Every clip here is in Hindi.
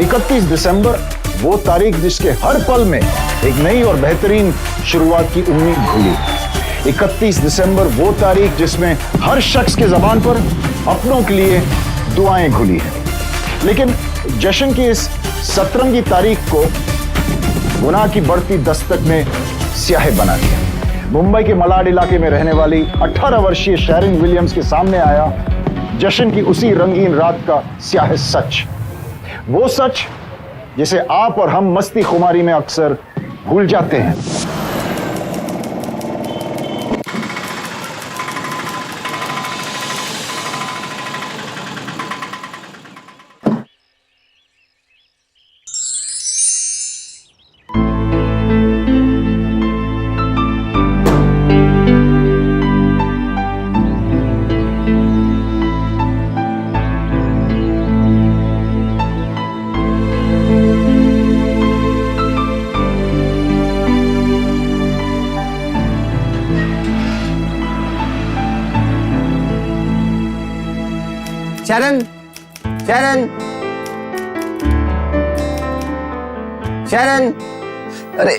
31 दिसंबर वो तारीख जिसके हर पल में एक नई और बेहतरीन शुरुआत की उम्मीद घुली। 31 दिसंबर वो तारीख जिसमें हर शख्स के ज़बान पर अपनों के लिए दुआएं घुली हैं। लेकिन जश्न की इस सतरंगी तारीख को गुनाह की बढ़ती दस्तक ने स्याह बना दिया। मुंबई के मलाड इलाके में रहने वाली 18 वर्षीय शेरिन विलियम्स के सामने आया जश्न की उसी रंगीन रात का स्याह सच। वो सच जिसे आप और हम मस्ती खुमारी में अक्सर भूल जाते हैं। शरण, शरण, शरण, अरे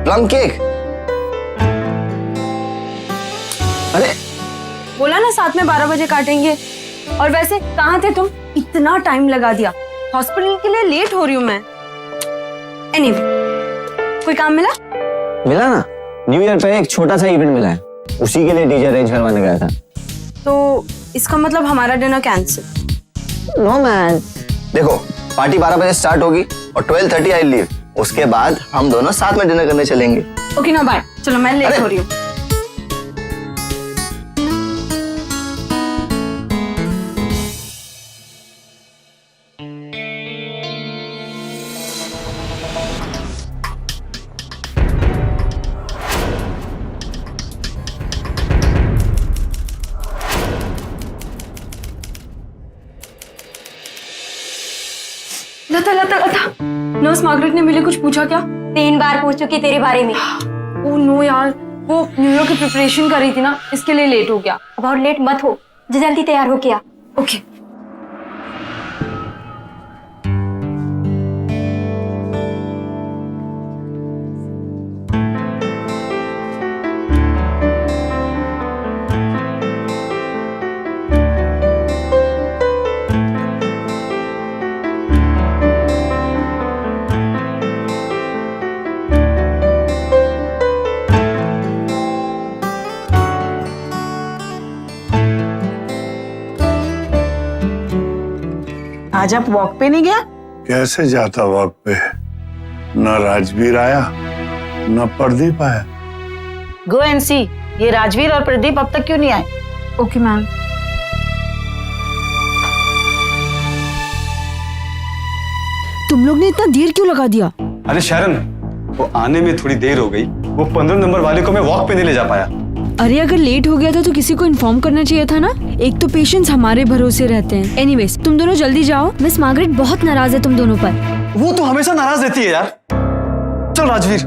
प्लम केक, अरे बोला ना साथ में 12 बजे काटेंगे। और वैसे कहाँ थे तुम? इतना टाइम लगा दिया, हॉस्पिटल के लिए लेट हो रही हूँ मैं। एनीवे, कोई काम मिला? मिला ना, न्यू ईयर पे एक छोटा सा इवेंट मिला है, उसी के लिए डीजे अरेंज करवाने गया था। तो इसका मतलब हमारा डिनर कैंसिल? नो मैन, देखो पार्टी 12 बजे स्टार्ट होगी और 12:30 आई लीव। उसके बाद हम दोनों साथ में डिनर करने चलेंगे। ओके ना, बाय। चलो मैं लेट हो रही हूँ। लता लता लता, नर्स मार्गरेट ने मुझे कुछ पूछा क्या? 3 बार पूछ चुकी तेरे बारे में। ओह नो यार, वो न्यू ईयर की प्रिपरेशन कर रही थी ना, इसके लिए लेट हो गया। अब और लेट मत हो, जल्दी तैयार हो गया। ओके। आज आप वॉक पे नहीं गया? कैसे जाता वॉक पे? न राजवीर आया न प्रदीप आया। गो एंड सी, ये राजवीर और प्रदीप अब तक क्यों नहीं आए? Okay ma'am. तुम लोग ने इतना देर क्यों लगा दिया? अरे शरण, वो आने में थोड़ी देर हो गई। वो 15 नंबर वाले को मैं वॉक पे नहीं ले जा पाया। अरे अगर लेट हो गया था तो किसी को इन्फॉर्म करना चाहिए था ना। एक तो पेशेंट्स हमारे भरोसे रहते हैं। एनीवेज, तुम दोनों जल्दी जाओ। मिस मार्गरेट बहुत नाराज है तुम दोनों पर। वो तो हमेशा नाराज रहती है यार। चल राजवीर।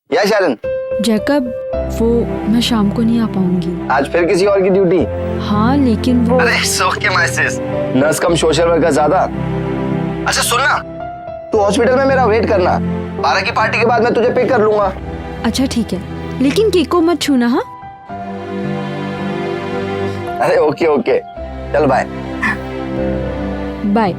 या शरण, जैकब, वो मैं शाम को नहीं आ पाऊंगी। आज फिर किसी और की ड्यूटी? हाँ लेकिन वो अरे ओके मैसेज, नर्स कम सोशल वर्कर ज्यादा। अच्छा सुनना, तू हॉस्पिटल में मेरा वेट करना, 12 की पार्टी के बाद मैं तुझे पिक कर लूंगा। अच्छा ठीक है, लेकिन केक को मत छूना। हाँ अरे ओके ओके, चल बाय बाय।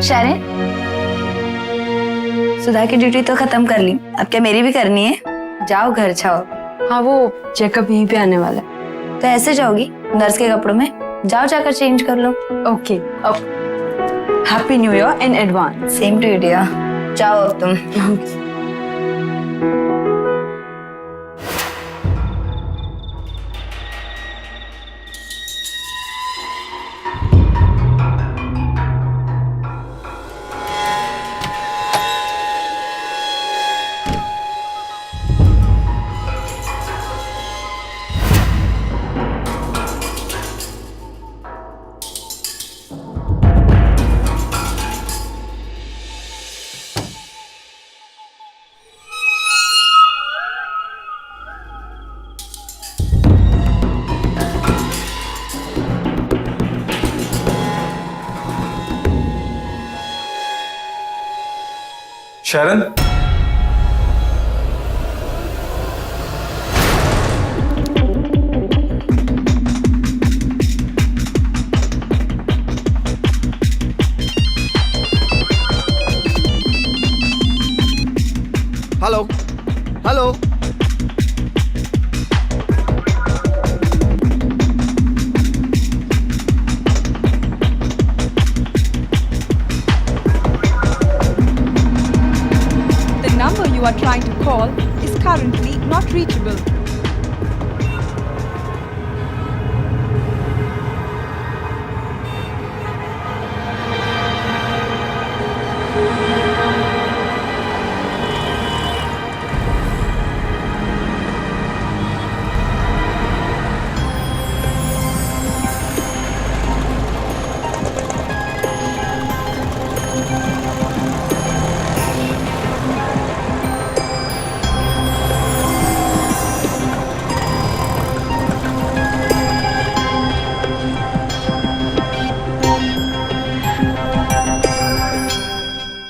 शरण, सुधा की ड्यूटी तो खत्म कर ली, अब क्या मेरी भी करनी है? जाओ घर जाओ। हाँ, वो चेकअप यहीं पे आने वाला है। तो ऐसे जाओगी नर्स के कपड़ों में? जाओ जाकर चेंज कर लो। ओके, अब happy new year in advance. Same to you dear. जाओ अब तुम। Sharan, hello hello. The number you are trying to call is currently not reachable.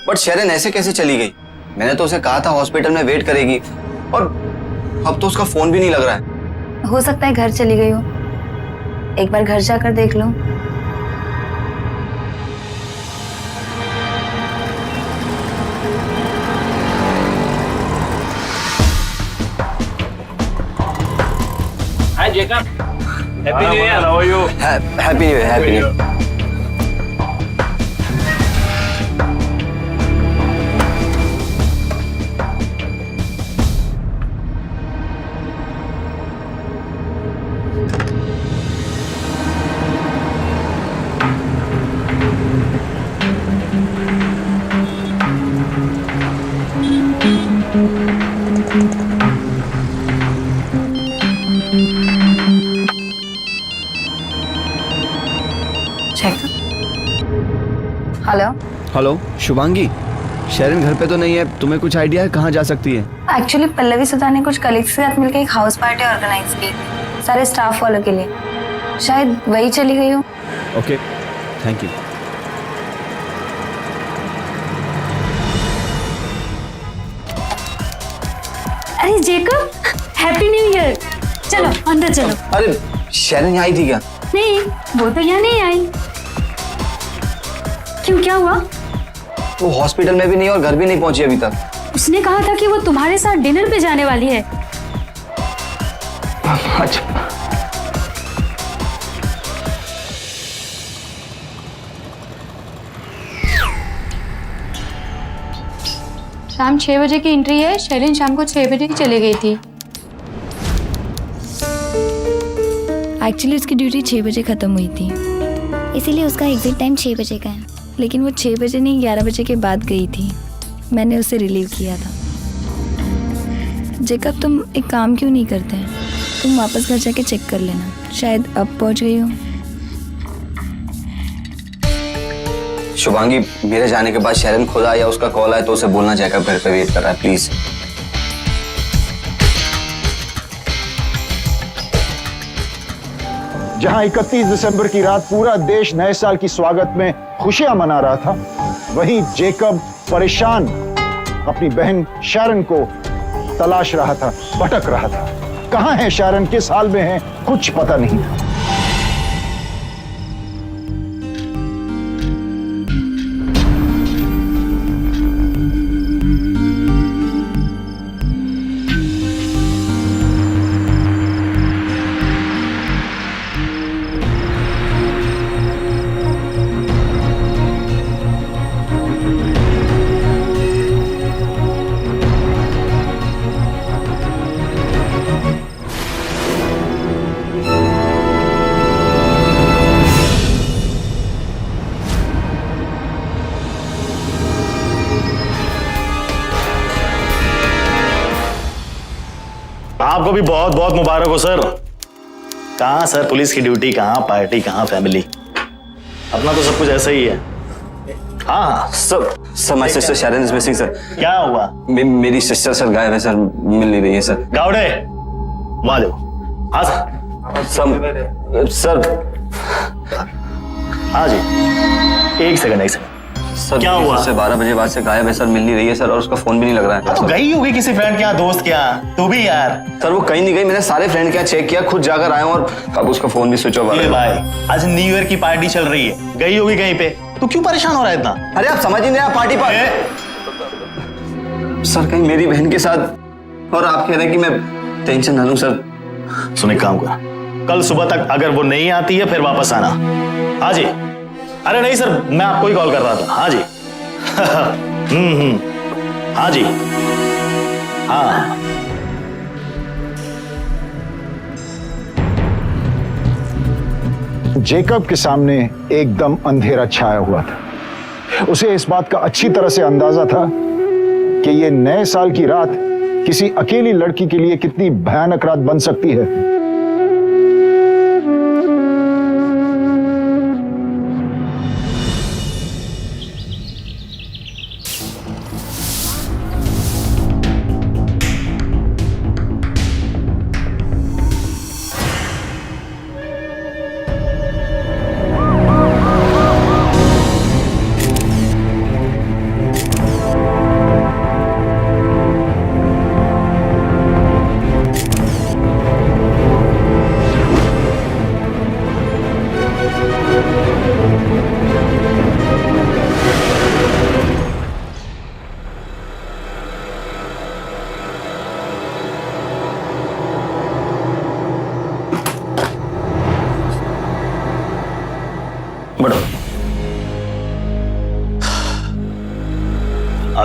But Sharon ऐसे कैसे चली गई? मैंने तो उसे कहा था हॉस्पिटल में वेट करेगी, और अब तो उसका फोन भी नहीं लग रहा है। हो सकता है घर चली गई हो, एक बार घर जाकर देख लो। Hi Jacob, happy new year. How are you? Happy new year, happy new year. Hello. Hello Shubhangi, Sharon घर पे तो नहीं है, तुम्हें कुछ आइडिया है कहाँ जा सकती है? एक्चुअली पल्लवी सुधा ने कुछ कलीग्स के साथ मिलकर एक हाउस पार्टी ऑर्गेनाइज की, सारे स्टाफ वालों के लिए। शायद वही चली गई हो। Okay, thank you. अरे जेकब, हैप्पी न्यू ईयर। चलो अंदर चलो। अरे शेरन यहाँ आई थी क्या? नहीं, वो तो यहाँ नहीं आई। क्यों, क्या हुआ? वो हॉस्पिटल में भी नहीं और घर भी नहीं पहुंची अभी तक। उसने कहा था कि वो तुम्हारे साथ डिनर पे जाने वाली है। अच्छा, शाम 6 बजे की एंट्री है। शेरन शाम को 6 बजे की चली गई थी। एक्चुअली उसकी ड्यूटी 6 बजे खत्म हुई थी, इसीलिए उसका एग्जिट टाइम 6 बजे का है। लेकिन वो 6 बजे नहीं 11 बजे के बाद गई थी। मैंने उसे रिलीव किया था। जेकब, तुम एक काम क्यों नहीं करते हैं? तुम वापस घर जाके चेक कर लेना, शायद अब पहुंच गई हो। शुभांगी, मेरे जाने के बाद शेरन खुद आया, उसका कॉल आया तो उसे बोलना जैकब घर पे वेट कर रहा है, प्लीज। जहां 31 दिसंबर की रात पूरा देश नए साल की स्वागत में खुशियां मना रहा था, वहीं जेकब परेशान अपनी बहन शेरन को तलाश रहा था, भटक रहा था। कहां है शेरन, किस हाल में है, कुछ पता नहीं था। आपको भी बहुत बहुत मुबारक हो सर। कहाँ सर पुलिस की ड्यूटी, कहाँ पार्टी, कहाँ फैमिली। अपना तो सब कुछ ऐसा ही है। हाँ sir my sister Sharon is missing sir. क्या हुआ? मेरी सिस्टर सर गायब है सर, मिल नहीं रही है सर। गावड़े वहां जाओ। हाँ सर। सर हाँ जी, एक सेकंड। सर क्या हुआ? से 12 बजे बाद से गायब है सर, मिल नहीं रही है सर, और उसका फोन भी नहीं लग रहा है। तो गई होगी किसी फ्रेंड के यहाँ, दोस्त के यहाँ। तू भी यार। सर वो कहीं नहीं गई, मैंने सारे फ्रेंड के यहाँ चेक किया, खुद जाकर आया हूँ, और अब उसका फोन भी स्विच ऑफ ये है। भाई आज न्यू ईयर की पार्टी चल रही है, गई होगी कहीं पे। तू क्यों परेशान हो रहा है इतना? अरे आप समझ ही नहीं आया पार्टी पर। सर कहीं मेरी बहन के साथ, और आप कह रहे हैं कि मैं टेंशन ना लूं सर। सुन एक काम कर, कल सुबह तक अगर वो नहीं आती है फिर वापस आना। हाँ जी। अरे नहीं सर, मैं आपको ही कॉल कर रहा था। हाँ जी। हाँ जी। हाँ जेकब के सामने एकदम अंधेरा छाया हुआ था। उसे इस बात का अच्छी तरह से अंदाजा था कि ये नए साल की रात किसी अकेली लड़की के लिए कितनी भयानक रात बन सकती है।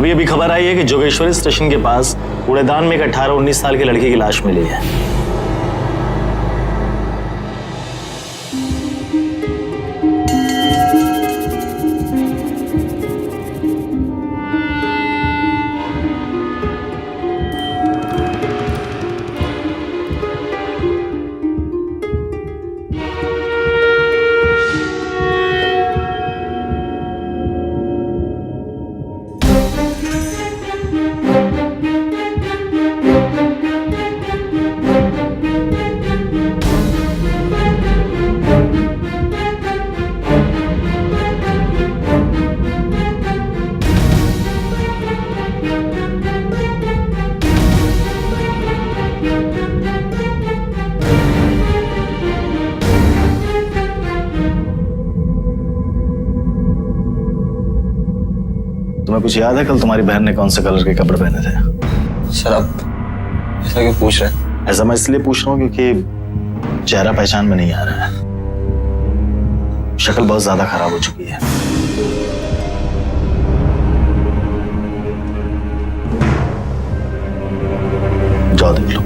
अभी खबर आई है कि जोगेश्वरी स्टेशन के पास कूड़ेदान में एक 18-19 साल की लड़की की लाश मिली है। तुम्हें कुछ याद है कल तुम्हारी बहन ने कौन से कलर के कपड़े पहने थे? सर आप ऐसा क्यों पूछ रहे हैं? ऐसा मैं इसलिए पूछ रहा हूँ क्योंकि चेहरा पहचान में नहीं आ रहा है, शक्ल बहुत ज्यादा खराब हो चुकी है। जाओ देख लो।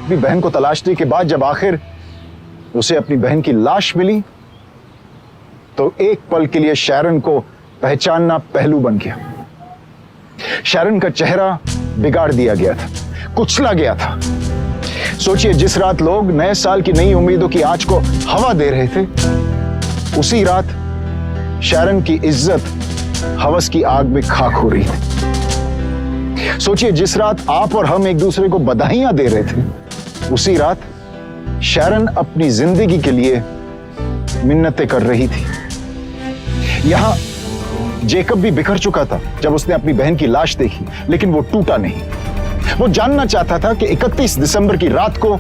अपनी बहन को तलाशने के बाद जब आखिर उसे अपनी बहन की लाश मिली तो एक पल के लिए शैरन को पहचानना पहलू बन गया। शैरन का चेहरा बिगाड़ दिया गया था, कुचला गया था। सोचिए, जिस रात लोग नए साल की नई उम्मीदों की आंच को हवा दे रहे थे, उसी रात शैरन की इज्जत हवस की आग में खाक हो रही थी। सोचिए, जिस रात आप और हम एक दूसरे को बधाइयां दे रहे थे, उसी रात शैरन अपनी जिंदगी के लिए मिन्नतें कर रही थी। यहां जेकब भी बिखर चुका था जब उसने अपनी बहन की लाश देखी, लेकिन वो टूटा नहीं। वो जानना चाहता था कि 31 दिसंबर की रात को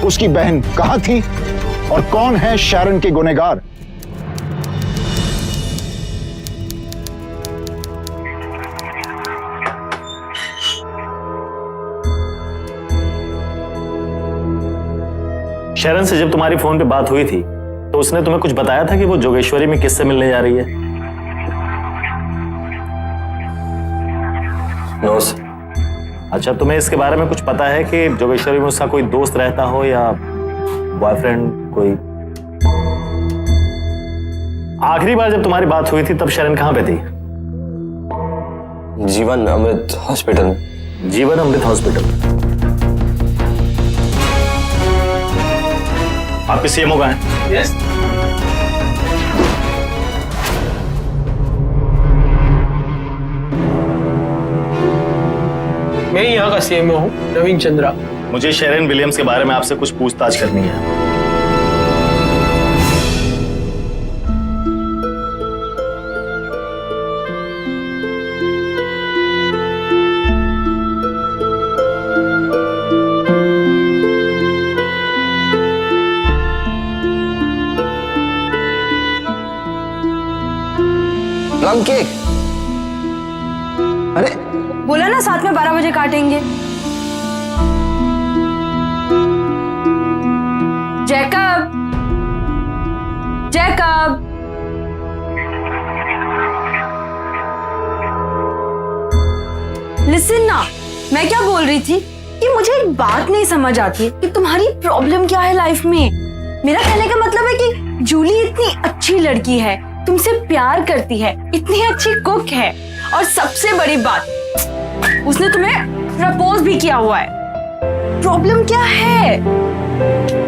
उसकी बहन कहां थी और कौन है शैरन के गुनहगार। शरण से जब तुम्हारी फोन पे बात हुई थी तो उसने तुम्हें कुछ बताया था कि वो जोगेश्वरी में किससे मिलने जा रही है? नो। अच्छा, तुम्हें इसके बारे में कुछ पता है कि जोगेश्वरी में उसका कोई दोस्त रहता हो या बॉयफ्रेंड कोई? आखिरी बार जब तुम्हारी बात हुई थी तब शरण कहां पे थी? जीवन अमृत हॉस्पिटल में। जीवन अमृत हॉस्पिटल। आपके सीएमओ कहां है? यस। मैं यहाँ का सीएमओ हूँ, नवीन चंद्रा। मुझे शेरन विलियम्स के बारे में आपसे कुछ पूछताछ करनी है। Plum cake? अरे बोला ना साथ में 12 बजे काटेंगे। जैकब, जैकब, लिसन ना, मैं क्या बोल रही थी कि मुझे एक बात नहीं समझ आती है कि तुम्हारी प्रॉब्लम क्या है लाइफ में। मेरा कहने का मतलब है कि जूली इतनी अच्छी लड़की है, तुमसे प्यार करती है, इतनी अच्छी कुक है, और सबसे बड़ी बात उसने तुम्हें प्रपोज भी किया हुआ है। प्रॉब्लम क्या है?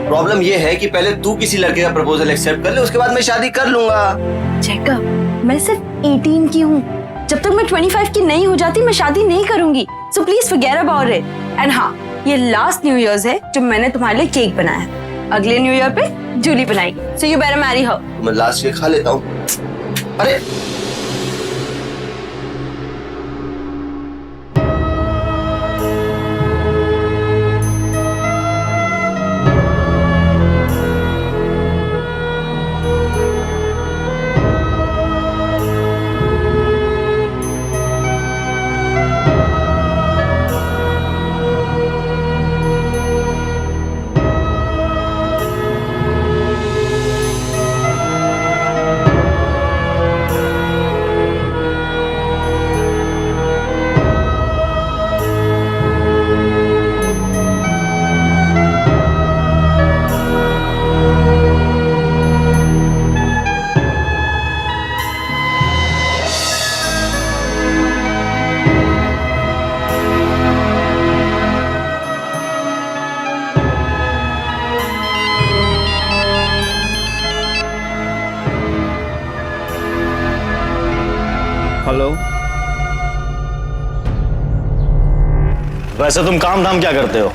प्रॉब्लम ये है कि पहले तू किसी लड़के का प्रपोजल एक्सेप्ट कर ले, उसके बाद मैं शादी कर लूंगा। जैकब, मैं सिर्फ 18 की हूँ। जब तक मैं 25 की नहीं हो जाती मैं शादी नहीं करूंगी। So please forget about it. And हाँ, ये लास्ट न्यू ईयर्स है जब मैंने तुम्हारे लिए केक बनाया है। अगले न्यू ईयर पे जूली बनाएगी। So you better marry her. मैं लास्ट केक खा लेता हूँ। अरे हेलो। वैसे तुम काम धाम क्या करते हो?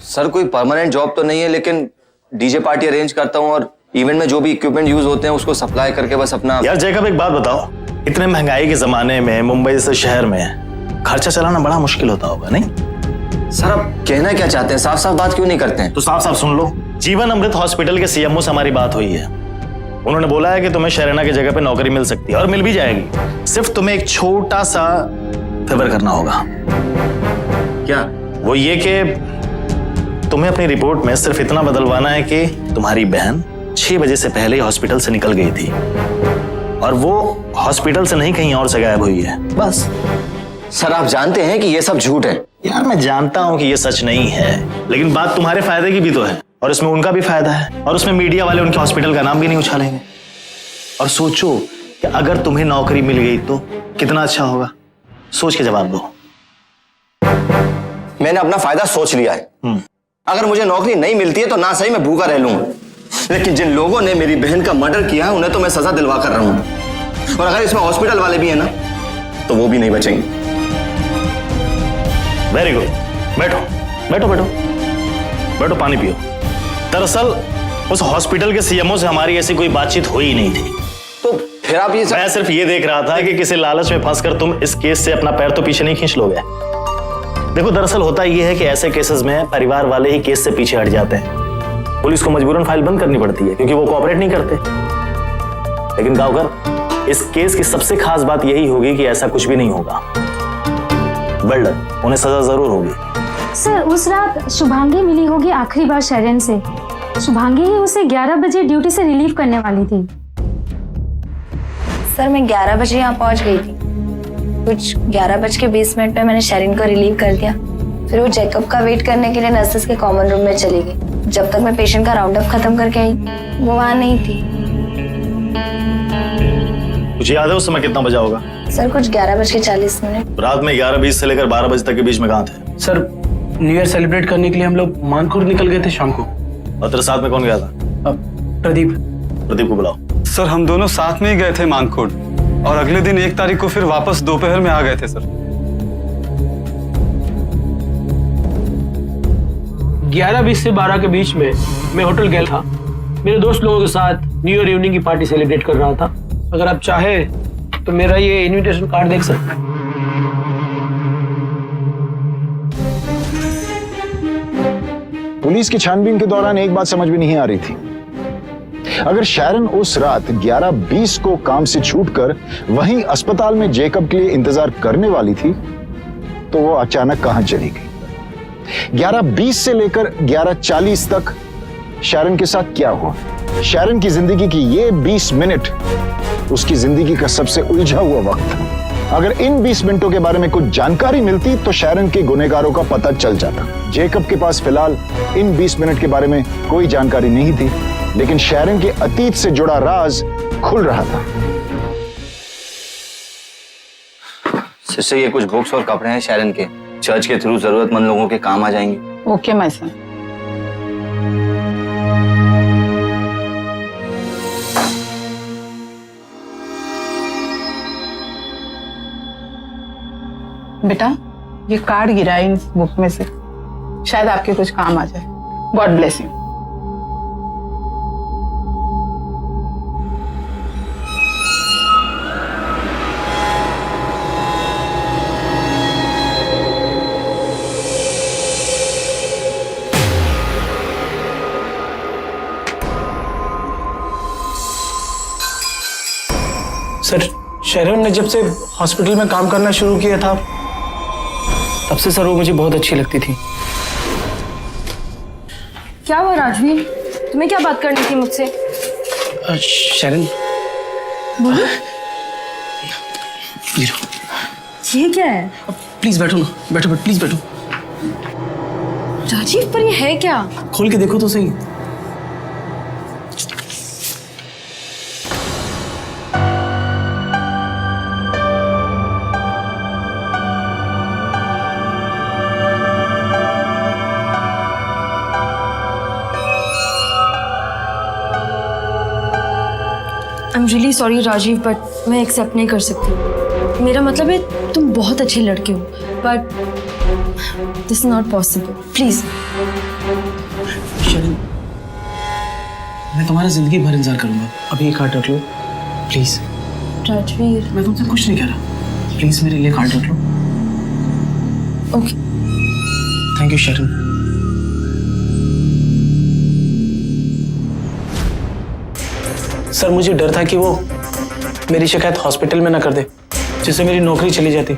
सर, कोई परमानेंट जॉब तो नहीं है, लेकिन डीजे पार्टी अरेंज करता हूँ और इवेंट में जो भी इक्विपमेंट यूज होते हैं उसको सप्लाई करके बस अपना। यार जैकब, एक बात बताओ, इतने महंगाई के जमाने में मुंबई जैसे शहर में खर्चा चलाना बड़ा मुश्किल होता होगा, नहीं? सर, आप कहना क्या चाहते हैं? साफ साफ बात क्यों नहीं करते हैं? तो साफ साफ सुन लो। जीवन अमृत हॉस्पिटल के सीएमओ से हमारी बात हुई है। उन्होंने बोला है कि तुम्हें शरणा की जगह पे नौकरी मिल सकती है और मिल भी जाएगी। सिर्फ तुम्हें एक छोटा सा फेवर करना होगा। क्या? वो ये कि तुम्हें अपनी रिपोर्ट में सिर्फ इतना बदलवाना है कि तुम्हारी बहन 6 बजे से पहले ही हॉस्पिटल से निकल गई थी और वो हॉस्पिटल से नहीं कहीं और से गायब हुई है, बस। सर, आप जानते हैं कि ये सब झूठ है। यार मैं जानता हूं कि ये सच नहीं है, लेकिन बात तुम्हारे फायदे की भी तो है और इसमें उनका भी फायदा है, और उसमें मीडिया वाले उनके हॉस्पिटल का नाम भी नहीं उछालेंगे। और सोचो कि अगर तुम्हें नौकरी मिल गई तो कितना अच्छा होगा। सोच के जवाब दो। मैंने अपना फायदा सोच लिया है। अगर मुझे नौकरी नहीं मिलती है तो ना सही मैं भूखा रह लूंगा, लेकिन जिन लोगों ने मेरी बहन का मर्डर किया है उन्हें तो मैं सजा दिलवा कर रहा हूं, और अगर इसमें हॉस्पिटल वाले भी हैं ना तो वो भी नहीं बचेंगे। वेरी गुड, बैठो बैठो बैठो बैठो, पानी पियो। दरअसल उस हॉस्पिटल के सीएमओ से हमारी ऐसी कोई बातचीत हुई ही नहीं थी। तो फिर आप ये मैं सिर्फ ये देख रहा था कि किसी लालच में फंसकर तुम इस केस से अपना पैर तो पीछे नहीं खींच लोगे। देखो दरअसल होता ये है कि ऐसे केसेस में परिवार वाले ही केस से पीछे हट जाते हैं, पुलिस को मजबूरन फाइल बंद करनी पड़ती है क्योंकि वो कोऑपरेट नहीं करते। लेकिन गांवकर, इस केस की सबसे खास बात यही होगी कि ऐसा कुछ भी नहीं होगा। वेल डन, उन्हें सजा जरूर होगी। सर उस रात शुभांगी मिली होगी आखिरी बार शरण से। शुभांगी ही उसे 11 बजे ड्यूटी से रिलीव करने वाली थी। सर मैं 11 बजे यहाँ पहुँच गई थी। कुछ 11:20 पे मैंने शरण को रिलीव कर दिया। फिर वो जैकब का वेट करने के लिए नर्सेस के कॉमन रूम में चली गई। जब तक मैं पेशेंट का राउंड अप खत्म करके आई वो वहाँ नहीं थी। कुछ याद है उस समय कितना बजा होगा? सर कुछ 11:40। रात में 11:20 से लेकर 12 बजे तक के बीच में कहाँ थे? सर न्यू ईयर सेलिब्रेट करने के लिए हम लोग मानखुर्द निकल गए थे शाम को। और तेरे साथ में कौन गया था? प्रदीप। प्रदीप को बुलाओ। सर हम दोनों साथ में ही गए थे मानखुर्द और अगले दिन 1 तारीख को फिर वापस दोपहर में आ गए थे सर। 11:20 से 12 के बीच में मैं होटल गया था। मेरे दोस्त लोगों के साथ न्यू ईयर इवनिंग की पार्टी सेलिब्रेट कर रहा था। अगर आप चाहे तो मेरा ये इनविटेशन कार्ड देख सकते हैं। पुलिस की छानबीन के दौरान एक बात समझ में नहीं आ रही थी। अगर शैरन उस रात 11:20 को काम से छूटकर वहीं अस्पताल में जेकब के लिए इंतजार करने वाली थी, तो वो अचानक कहां चली गई? 11:20 से लेकर 11:40 तक शैरन के साथ क्या हुआ? शैरन की जिंदगी की ये 20 मिनट उसकी जिंदगी का सबसे उलझा हुआ वक्त था। अगर इन 20 मिनटों के बारे में कुछ जानकारी मिलती तो शैरन के गुनहगारों का पता चल जाता। जेकब के पास फिलहाल इन 20 मिनट के बारे में कोई जानकारी नहीं थी, लेकिन शैरन के अतीत से जुड़ा राज खुल रहा था। सिस्टर, ये कुछ बुक्स और कपड़े हैं शैरन के। चर्च के थ्रू जरूरतमंद लोगों के काम आ जाएंगे। Okay my son. बेटा ये कार्ड गिरा है इन बुक में से, शायद आपके कुछ काम आ जाए। God bless you. Sir Sharon ने जब से हॉस्पिटल में काम करना शुरू किया था तब से सर वो मुझे बहुत अच्छी लगती थी। क्या हुआ राजवीर? तुम्हें क्या बात करनी थी मुझसे? शैरन बोलो। ये ये क्या है? प्लीज बैठो ना, बैठो प्लीज बैठो। राजीव, पर ये है क्या? खोल के देखो तो सही। I am really sorry Rajeev, but मैं एक्सेप्ट नहीं कर सकती। मेरा मतलब है तुम बहुत अच्छे लड़के हो, but this is not possible. Please. Sharon, मैं तुम्हारा जिंदगी भर इंतजार करूंगा। अभी ये कार्ड रख लो प्लीज। राजवीर, मैं तुमसे कुछ नहीं कह रहा, प्लीज मेरे लिए कार्ड रख लो। Okay. Thank you Sharon. Sir मुझे डर था कि वो मेरी शिकायत हॉस्पिटल में ना कर दे, जिससे मेरी नौकरी चली जाती,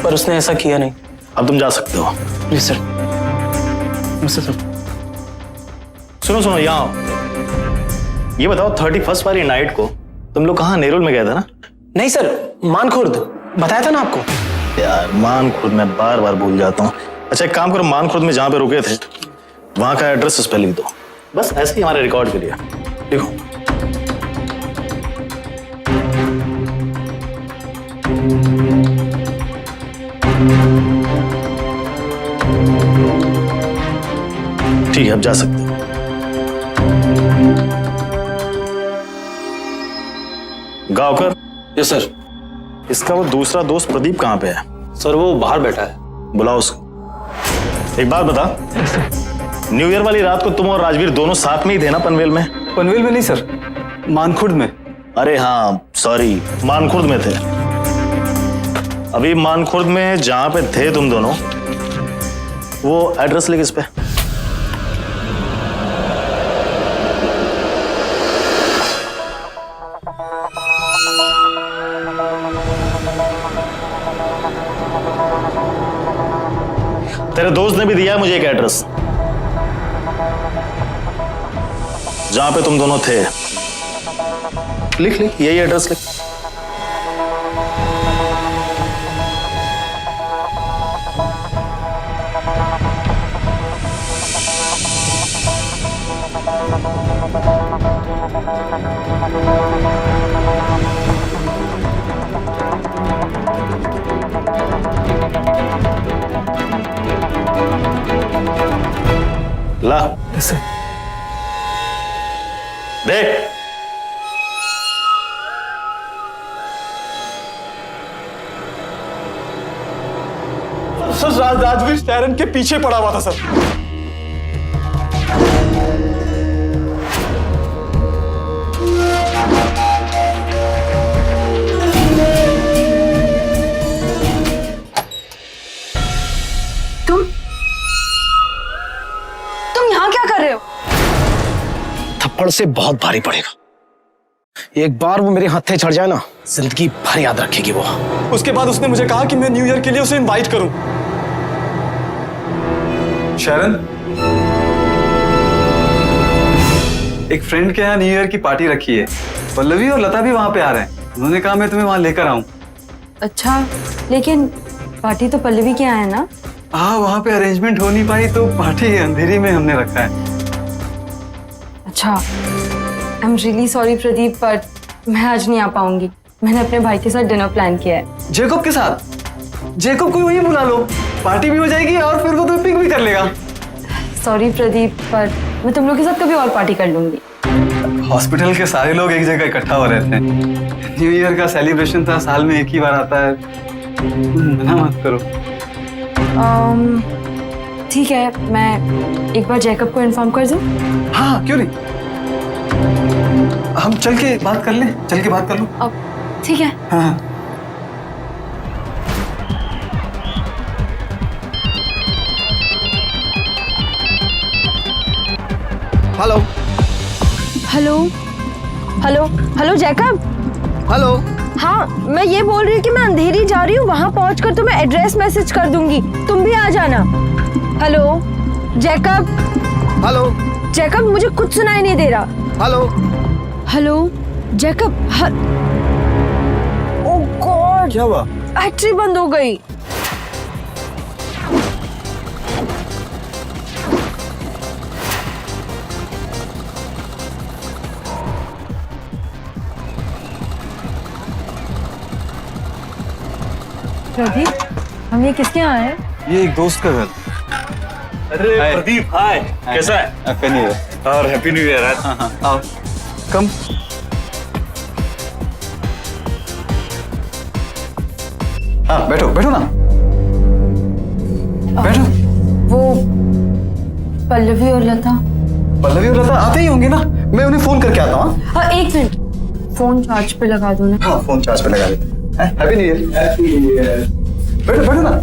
पर उसने ऐसा किया नहीं। अब तुम जा सकते हो। Please sir. नमस्ते सर। सुनो यहाँ आओ। ये बताओ 31st वाली नाइट को तुम लोग कहाँ, नेरुल में गए थे ना? नहीं सर, मानखुर्द बताया था ना आपको। यार मानखुर्द में बार बार भूल जाता हूँ। अच्छा एक काम करो, मानखुर्द में जहाँ पे रुके थे वहां का एड्रेस उस पर लिख दो, बस ऐसे ही हमारे रिकॉर्ड के लिए लिखो। ठीक है, अब जा सकते हो। गावकर। Yes sir. इसका वो दूसरा दोस्त प्रदीप कहाँ पे है? सर वो बाहर बैठा है। बुलाओ उसको। एक बात बता, न्यू ईयर वाली रात को तुम और राजवीर दोनों साथ में ही थे ना पनवेल में? पनवेल में नहीं सर, मानखुर्द में। अरे हाँ सॉरी, मानखुर्द में थे। अभी मानखुर्द में जहां पे थे तुम दोनों वो एड्रेस लिख इस पे। तेरे दोस्त ने भी दिया है मुझे एक एड्रेस जहां पे तुम दोनों थे। लिख लिख, यही एड्रेस लिख। ला ऐसे देख। सर राजवीर शैरन के पीछे पड़ा हुआ था सर। तुम यहाँ क्या कर रहे हो? थप्पड़ से बहुत भारी पड़ेगा। एक बार वो मेरे हाथे चढ़ जाए ना, जिंदगी भर याद रखेगी वो। उसके बाद उसने मुझे कहा कि मैं न्यू ईयर के लिए उसे इनवाइट करूं। शरण, एक फ्रेंड के यहाँ न्यू ईयर की पार्टी रखी है। पल्लवी और लता भी वहां पे आ रहे हैं। उन्होंने कहा मैं तुम्हें वहां लेकर आऊं। अच्छा, लेकिन पार्टी तो पल्लवी के यहाँ है ना? हाँ, वहां पे अरेंजमेंट हो नहीं पाई तो पार्टी अंधेरी में हमने रखा है। अच्छा, आई am really sorry Pradeep, but मैं आज नहीं आ पाऊंगी। मैंने अपने भाई के साथ डिनर प्लान किया है। जेकब के साथ? जेकब को वहीं बुला लो, पार्टी भी हो जाएगी और फिर वो तुम्हें पिक भी कर लेगा। सॉरी प्रदीप, पर मैं तुम लोग के साथ कभी और पार्टी कर लूंगी। हॉस्पिटल के सारे लोग एक जगह इकट्ठा हो रहते हैं। न्यू ईयर का सेलिब्रेशन था, साल में एक ही बार आता है। मना मत करो। ठीक है, मैं एक बार जैकब को इन्फॉर्म कर दूं? हाँ, क्यों नहीं। हम चल के बात कर लें, चल के बात कर लो। अब ठीक है। हाँ। Hello hello hello hello Jacob. Hello. हाँ, मैं ये बोल रही हूँ कि मैं अंधेरी जा रही हूँ, वहां पहुंचकर तुम्हें एड्रेस मैसेज कर दूंगी, तुम भी आ जाना। Hello Jacob. हेलो जैकब, मुझे कुछ सुनाई नहीं दे रहा। Hello hello Jacob. Oh God, क्या हुआ? बैटरी बंद हो गई। प्रदीप, हम ये किसके यहाँ हैं? ये एक दोस्त का घर। अरे प्रदीप, हाय, कैसा है? Happy new year. और हैप्पी न्यू ईयर। हाँ हाँ, आओ कम। हाँ, बैठो बैठो ना, बैठो। वो पल्लवी और लता। पल्लवी और लता आते ही होंगे ना, मैं उन्हें फोन करके आता हूँ। हाँ, एक मिनट, फोन चार्ज पे लगा दो ना। हाँ, फोन चार्ज पे लगा देते। Happy new year. Happy new year. बैठो बैठो ना।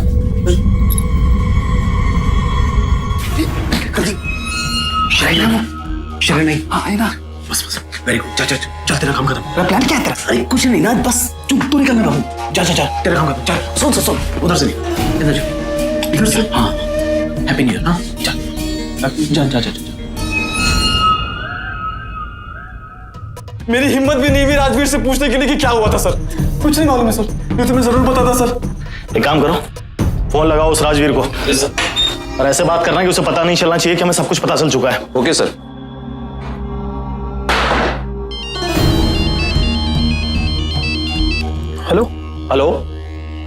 शरण नहीं। हाँ, है ना। बस बस, वेरी गुड। जा जा जा, तेरा काम खत्म। तेरा प्लान क्या है तेरा? अरे कुछ नहीं ना, बस चुप तो निकलना बाबू। जा जा जा, तेरा काम खत्म। चल, सुन सुन सुन, उधर से नहीं, इधर जा, इधर से। हाँ, हैप्पी न्यू ईयर। हाँ, जा जा जा जा। मेरी हिम्मत भी नहीं हुई राजवीर से पूछने के लिए कि क्या हुआ था सर। कुछ नहीं मालूम है सर, ये तुम्हें जरूर पता था सर। एक काम करो, फोन लगाओ उस राजवीर को और ऐसे बात करना कि उसे पता नहीं चलना चाहिए कि हमें सब कुछ पता चल चुका है। Okay sir. हेलो हेलो,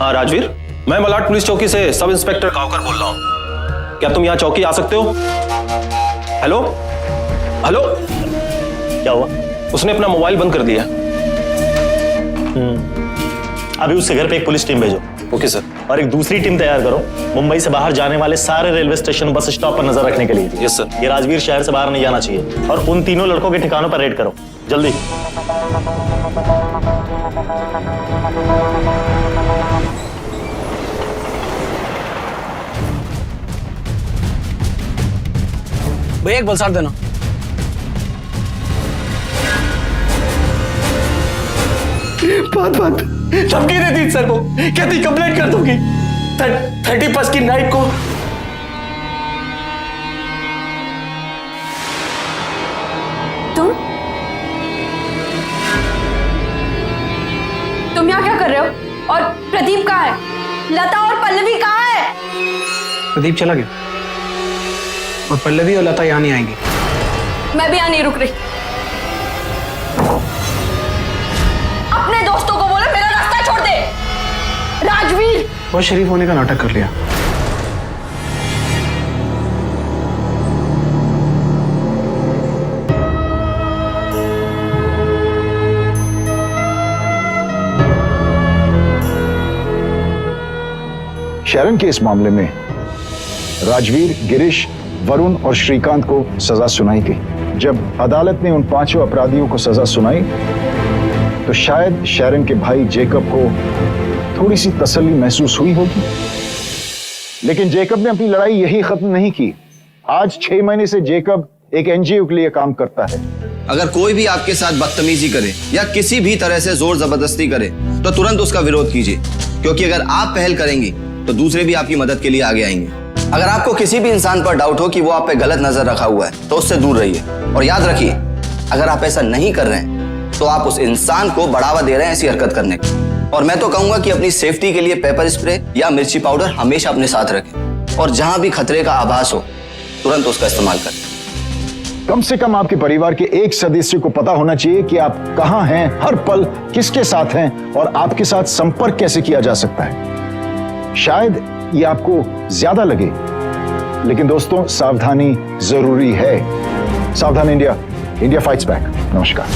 हाँ राजवीर, मैं मलाड पुलिस चौकी से सब इंस्पेक्टर गांवकर बोल रहा हूँ। क्या तुम यहाँ चौकी आ सकते हो? Hello hello. क्या हुआ? उसने अपना मोबाइल बंद कर दिया। अभी उसके घर पे एक पुलिस टीम भेजो। Okay sir. और एक दूसरी टीम तैयार करो मुंबई से बाहर जाने वाले सारे रेलवे स्टेशन, बस स्टॉप पर नजर रखने के लिए। Yes sir. ये राजवीर शहर से बाहर नहीं जाना चाहिए। और उन तीनों लड़कों के ठिकानों पर रेड करो, जल्दी। भैया एक बलसार देना। बात धमकी देती सर वो, कहती कंप्लेंट कर दूंगी 31 की नाइट को। तुम यहाँ क्या कर रहे हो? और प्रदीप कहाँ है? लता और पल्लवी कहाँ है? प्रदीप चला गया और पल्लवी और लता यहाँ नहीं आएंगी। मैं भी यहाँ नहीं रुक रही। अपने दोस्तों को बोलो मेरा रास्ता छोड़ दे। राजवीर, बहुत शरीफ होने का नाटक कर लिया। शरण के इस मामले में राजवीर, गिरीश, वरुण और श्रीकांत को सजा सुनाई गई। जब अदालत ने उन 5 अपराधियों को सजा सुनाई तो शायद शरण के भाई जेकब को थोड़ी सी तसल्ली महसूस हुई होगी। लेकिन जेकब ने अपनी लड़ाई यही खत्म नहीं की। आज 6 महीने से जेकब एक एनजीओ के लिए काम करता है। अगर कोई भी आपके साथ बदतमीजी करे या किसी भी तरह से जोर जबरदस्ती करे तो तुरंत उसका विरोध कीजिए, क्योंकि अगर आप पहल करेंगी तो दूसरे भी आपकी मदद के लिए आगे आएंगे। अगर आपको किसी भी इंसान पर डाउट हो कि वो आप पे गलत नजर रखा हुआ है तो उससे दूर रहिए। और याद रखिए, अगर आप ऐसा नहीं कर रहे हैं तो आप उस इंसान को बढ़ावा दे रहे हैं ऐसी हरकत करने की। और मैं तो कहूंगा कि अपनी सेफ्टी के लिए पेपर स्प्रे या मिर्ची पाउडर हमेशा अपने साथ रखें और जहां भी खतरे का आभास हो तुरंत उसका इस्तेमाल करें। कम से कम आपके परिवार के एक सदस्य को पता होना चाहिए कि आप कहां हैं, हर पल किसके साथ हैं और आपके साथ संपर्क कैसे किया जा सकता है। शायद ये आपको ज्यादा लगे, लेकिन दोस्तों सावधानी जरूरी है। सावधान इंडिया, इंडिया फाइट्स बैक। नमस्कार।